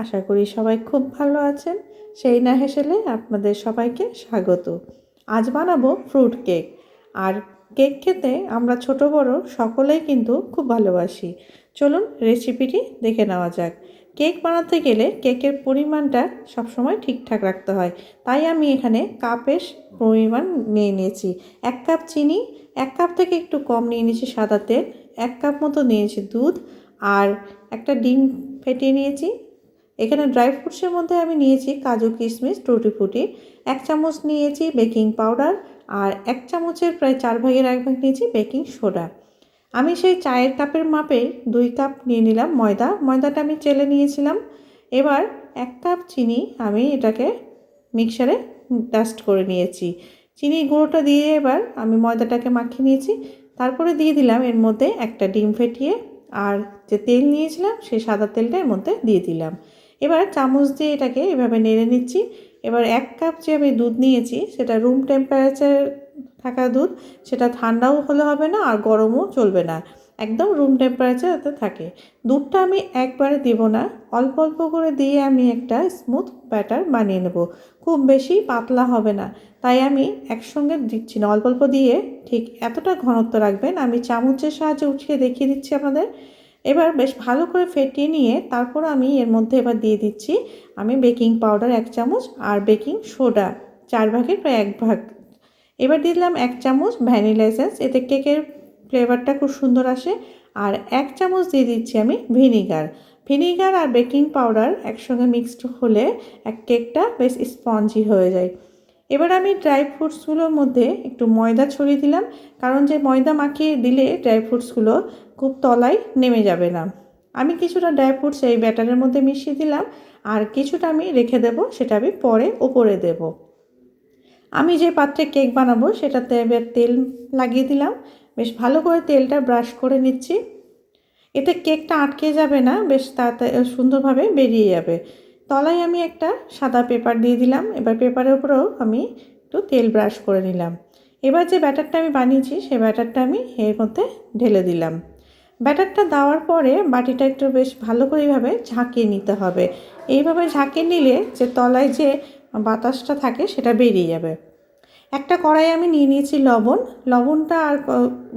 আশা করি সবাই খুব ভালো আছেন। সেই না হেসেলে আপনাদের সবাইকে স্বাগত। আজ বানাবো ফ্রুট কেক। আর কেক খেতে আমরা ছোট বড় সকলেই কিন্তু খুব ভালোবাসি। চলুন রেসিপিটি দেখে নেওয়া যাক। কেক বানাতে গেলে কেকের পরিমাণটা সবসময় ঠিকঠাক রাখতে হয়, তাই আমি এখানে কাপের পরিমাণ নিয়ে নিয়েছি। 1 কাপ চিনি, 1 কাপ থেকে একটু কম নিয়ে নিয়েছি সাদা তেল, 1 কাপ মতো নিয়েছি দুধ, আর একটা ডিম ফেটিয়ে নিয়েছি। এখানে ড্রাই ফ্রুটসের মধ্যে আমি নিয়েছি কাজু, কিশমিশ, টুটি ফুটি। 1 চামচ নিয়েছি বেকিং পাউডার, আর 1 চামচের প্রায় 4 ভাগের 1 ভাগ নিয়েছি বেকিং সোডা। আমি সেই চায়ের কাপের মাপে 2 কাপ নিয়ে নিলাম ময়দাটা আমি চেলে নিয়েছিলাম। এবার 1 কাপ চিনি আমি এটাকে মিক্সারে ডাস্ট করে নিয়েছি। চিনি গুঁড়োটা দিয়ে এবার আমি ময়দাটাকে মাখিয়ে নিয়েছি। তারপরে দিয়ে দিলাম এর মধ্যে একটা ডিম ফেটিয়ে, আর যে তেল নিয়েছিলাম সেই সাদা তেলটা এর মধ্যে দিয়ে দিলাম। এবার চামচ দিয়ে এটাকে এভাবে নেড়ে নিচ্ছি। এবার 1 কাপ যে আমি দুধ নিয়েছি সেটা রুম টেম্পারেচার থাকা দুধ, সেটা ঠান্ডাও হলে হবে না আর গরমও চলবে না, একদম রুম টেম্পারেচারে থাকে। দুধটা আমি একবারে দেব না, অল্প অল্প করে দিয়ে আমি একটা স্মুথ ব্যাটার বানিয়ে নেব। খুব বেশি পাতলা হবে না, তাই আমি একসঙ্গে দিচ্ছি না, অল্প অল্প দিয়ে ঠিক এতটা ঘনত্ব রাখবেন। আমি চামচের সাহায্যে উঠিয়ে দেখিয়ে দিচ্ছি আপনাদের। এবার বেশ ভালো করে ফেটিয়ে নিয়ে তারপর আমি এর মধ্যে এবার দিয়ে দিচ্ছি আমি বেকিং পাউডার 1 চামচ আর বেকিং সোডা 4 ভাগের প্রায় 1 ভাগ। এবার দিয়ে দিলাম 1 চামচ ভ্যানিলা এসেন্স, এতে কেকের ফ্লেভারটা খুব সুন্দর আসে। আর 1 চামচ দিয়ে দিচ্ছি আমি ভিনিগার আর বেকিং পাউডার একসঙ্গে মিক্সড হলে কেকটা বেশ স্পঞ্জি হয়ে যায়। এবার আমি ড্রাই ফ্রুটসগুলোর মধ্যে একটু ময়দা ছড়িয়ে দিলাম, কারণ যে ময়দা মাখিয়ে দিলে ড্রাই ফ্রুটসগুলো খুব তলায় নেমে যাবে না। আমি কিছুটা ড্রাই ফ্রুটস এই ব্যাটারের মধ্যে মিশিয়ে দিলাম, আর কিছুটা আমি রেখে দেব, সেটা আমি পরে ওপরে দেব। আমি যে পাত্রে কেক বানাবো সেটাতে এবার তেল লাগিয়ে দিলাম, বেশ ভালো করে তেলটা ব্রাশ করে নিচ্ছি। এতে কেকটা আটকে যাবে না, বেশ তাড়াতাড়ি সুন্দরভাবে বেরিয়ে যাবে। তলায় আমি একটা সাদা পেপার দিয়ে দিলাম, এবার পেপারের উপরেও আমি একটু তেল ব্রাশ করে নিলাম। এবার যে ব্যাটারটা আমি বানিয়েছি সেই ব্যাটারটা আমি এর মধ্যে ঢেলে দিলাম। ব্যাটারটা দেওয়ার পরে বাটিটা একটু বেশ ভালো করে এইভাবে ঝাঁকিয়ে নিতে হবে। এইভাবে ঝাঁকিয়ে নিলে যে তলায় যে বাতাসটা থাকে সেটা বেরিয়ে যাবে। একটা কড়াই আমি নিয়ে নিয়েছি লবণটা আর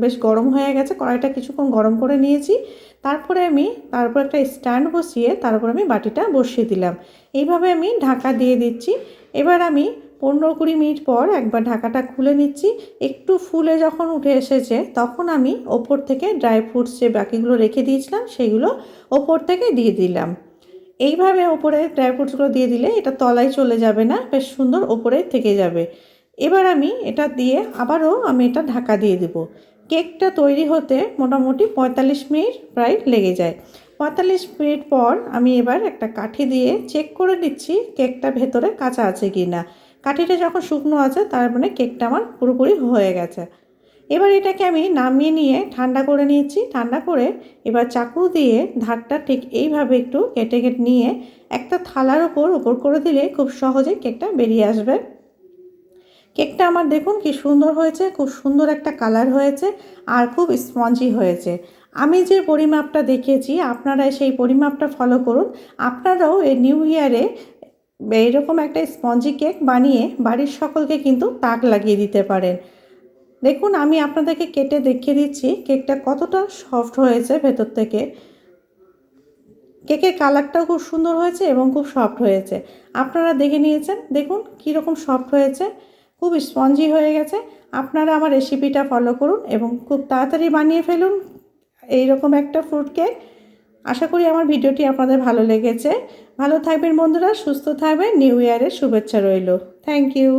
বেশ গরম হয়ে গেছে, কড়াইটা কিছুক্ষণ গরম করে নিয়েছি। তারপরে আমি তারপর একটা স্ট্যান্ড বসিয়ে তারপর আমি বাটিটা বসিয়ে দিলাম। এইভাবে আমি ঢাকা দিয়ে দিচ্ছি। এবার আমি 15-20 মিনিট পর একবার ঢাকাটা খুলে নিচ্ছি। একটু ফুলে যখন উঠে এসেছে তখন আমি ওপর থেকে ড্রাই ফ্রুটস যে বাকিগুলো রেখে দিয়েছিলাম সেগুলো ওপর থেকে দিয়ে দিলাম। এইভাবে ওপরে ড্রাই ফ্রুটসগুলো দিয়ে দিলে এটা তলায় চলে যাবে না, বেশ সুন্দর ওপরে থেকে যাবে। এবার আমি এটা দিয়ে আবারও আমি এটা ঢাকা দিয়ে দেব। কেকটা তৈরি হতে মোটামুটি 45 মিনিট প্রায় লেগে যায়। 45 মিনিট পর আমি এবার একটা কাঠি দিয়ে চেক করে নিচ্ছি কেকটা ভেতরে কাঁচা আছে কি না। কাঠিটা যখন শুকনো আছে তার মানে কেকটা আমার পুরোপুরি হয়ে গেছে। এবার এটাকে আমি নামিয়ে নিয়ে ঠান্ডা করে নিয়েছি। ঠান্ডা করে এবার চাকু দিয়ে ধারটা ঠিক এইভাবে একটু কেটে নিয়ে একটা থালার উপর করে দিলে খুব সহজে কেকটা বেরিয়ে আসবে। কেকটা আমার দেখুন কি সুন্দর হয়েছে, খুব সুন্দর একটা কালার হয়েছে আর খুব স্পঞ্জি হয়েছে। আমি যে পরিমাপটা দেখিয়েছি আপনারা সেই পরিমাপটা ফলো করুন। আপনারাও এই নিউ ইয়ারে এইরকম একটা স্পঞ্জি কেক বানিয়ে বাড়ির সকলকে কিন্তু তাক লাগিয়ে দিতে পারেন। দেখুন আমি আপনাদেরকে কেটে দেখিয়ে দিচ্ছি কেকটা কতটা সফট হয়েছে ভেতর থেকে। কেকের কালারটাও খুব সুন্দর হয়েছে এবং খুব সফট হয়েছে। আপনারা দেখে নিয়েছেন, দেখুন কীরকম সফট হয়েছে, খুব স্পঞ্জি হয়ে গেছে। আপনারা আমার রেসিপিটা ফলো করুন এবং খুব তাড়াতাড়ি বানিয়ে ফেলুন এইরকম একটা ফ্রুট কেক। আশা করি আমার ভিডিওটি আপনাদের ভালো লেগেছে। ভালো থাকবেন বন্ধুরা, সুস্থ থাকবেন, নিউ ইয়ারের শুভেচ্ছা রইল। Thank you.